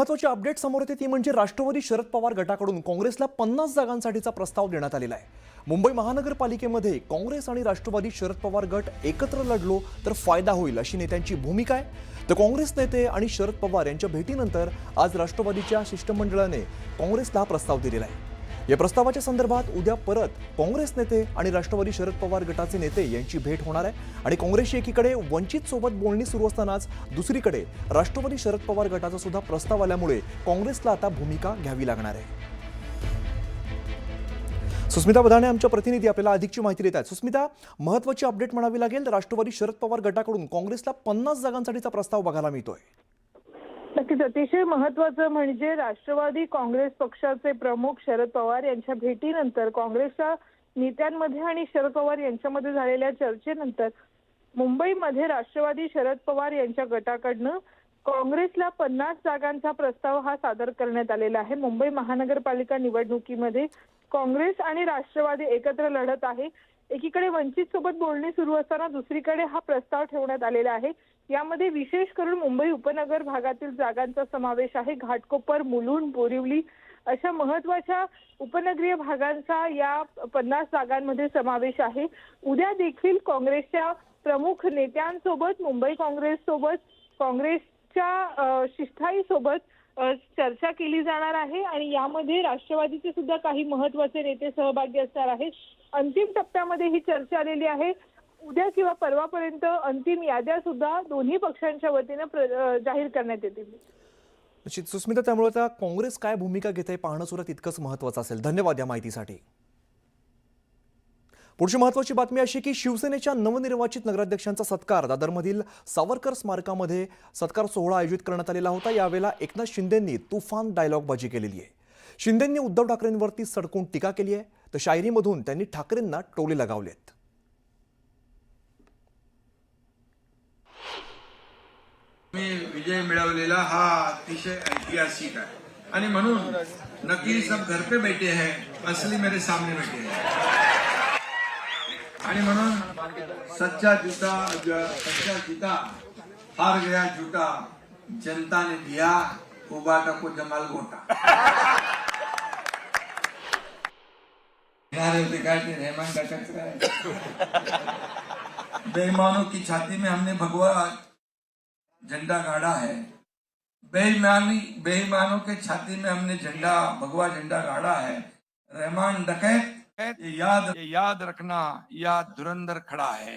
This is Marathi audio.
महत्त्वाची अपडेट समोर येते ती म्हणजे राष्ट्रवादी शरद पवार गटाकडून काँग्रेसला 50 जागांसाठीचा प्रस्ताव देण्यात आलेला आहे। मुंबई महानगरपालिकेमध्ये काँग्रेस आणि राष्ट्रवादी शरद पवार गट एकत्र लढलो तर फायदा होईल अशी नेत्यांची भूमिका आहे। तर काँग्रेस नेते आणि शरद पवार यांच्या भेटीनंतर आज राष्ट्रवादीच्या शिष्टमंडळाने काँग्रेसला हा प्रस्ताव दिलेला आहे। या प्रस्तावाच्या संदर्भात उद्या परत काँग्रेस नेते आणि राष्ट्रवादी शरद पवार गटाचे नेते यांची भेट होणार आहे आणि काँग्रेसची एकीकडे वंचित सोबत बोलणी सुरू असतानाच दुसरीकडे राष्ट्रवादी शरद पवार गटाचा सुद्धा प्रस्ताव आल्यामुळे काँग्रेसला आता भूमिका घ्यावी लागणार आहे। सुस्मिता बधाणे आमच्या प्रतिनिधी आपल्याला अधिकची माहिती देत आहेत। सुस्मिता, महत्त्वाची अपडेट म्हणावी लागेल, राष्ट्रवादी शरद पवार गटाकडून काँग्रेसला 50 जागांसाठीचा प्रस्ताव बघायला मिळतोय। नक्कीच अतिशय महत्त्वाचं म्हणजे राष्ट्रवादी काँग्रेस पक्षाचे प्रमुख शरद पवार यांच्या भेटीनंतर काँग्रेसच्या नेत्यांमध्ये आणि शरद पवार यांच्यामध्ये झालेल्या चर्चेनंतर मुंबईमध्ये राष्ट्रवादी शरद पवार यांच्या गटाकडनं काँग्रेसला 50 जागांचा प्रस्ताव हा सादर करण्यात आलेला आहे। मुंबई महानगरपालिका निवडणुकीमध्ये काँग्रेस आणि राष्ट्रवादी एकत्र लढत आहे। एकीकडे वंचित सोबत बोलणी सुरू असताना दुसरीकडे हा प्रस्ताव ठेवण्यात आलेला आहे। यामध्ये विशेष करून मुंबई उपनगर भागातील जागांचा समावेश आहे। घाटकोपर, मुलुंड, बोरिवली अशा महत्त्वाच्या उपनगरीय भागांचा या 50 जागांमध्ये समावेश आहे। उद्या देखील काँग्रेसच्या प्रमुख नेत्यांसोबत मुंबई काँग्रेससोबत काँग्रेसच्या शिष्टाईसोबत चर्चा केली जाणार आहे आणि यामध्ये राष्ट्रवादीचे सुद्धा काही महत्त्वाचे नेते सहभागी असणार आहेत। अंतिम टप्प्यामध्ये ही चर्चा आलेली आहे। उद्या किंवा परवापर्यंत अंतिम याद्या सुद्धा दोन्ही पक्षांच्या वतीने जाहीर करण्यात येतील। निश्चित सुस्मिता, त्यामुळे आता काँग्रेस काय भूमिका घेते पाहणं सुद्धा तितकंच महत्त्वाचं असेल। धन्यवाद या माहितीसाठी। पुढची महत्त्वाची बातमी अशी की शिवसेनेच्या नवनिर्वाचित नगराध्यक्षांचा सत्कार दादरमधील सावरकर स्मारकामध्ये सत्कार सोहळा आयोजित करण्यात आलेला होता। यावेळेला एकनाथ शिंदेंनी तुफान डायलॉगबाजी केलेली आहे। शिंदेंनी उद्धव ठाकरेंवरती सडकून टीका केली आहे, तर शायरीमधून त्यांनी ठाकरेंना टोले लगावलेत। मी विजय मिळवलेला हा अतिशय ऐतिहासिक आहे आणि म्हणून नकली सब घर पे बैठे हैं, असली मेरे सामने बैठे हैं आणि म्हणून सच्चा जीता हार गया झूठा, जनता ने दिया उबाटा को जमाल गोटा। होते काय ते रहमान का चक्र है। बेईमानों की छाती में हमने भगवा झंडा गाड़ा है, बेईमानों के छाती में हमने भगवा झंडा गाड़ा है। रहमान डकैत ये याद रखना, या धुरंधर खड़ा है।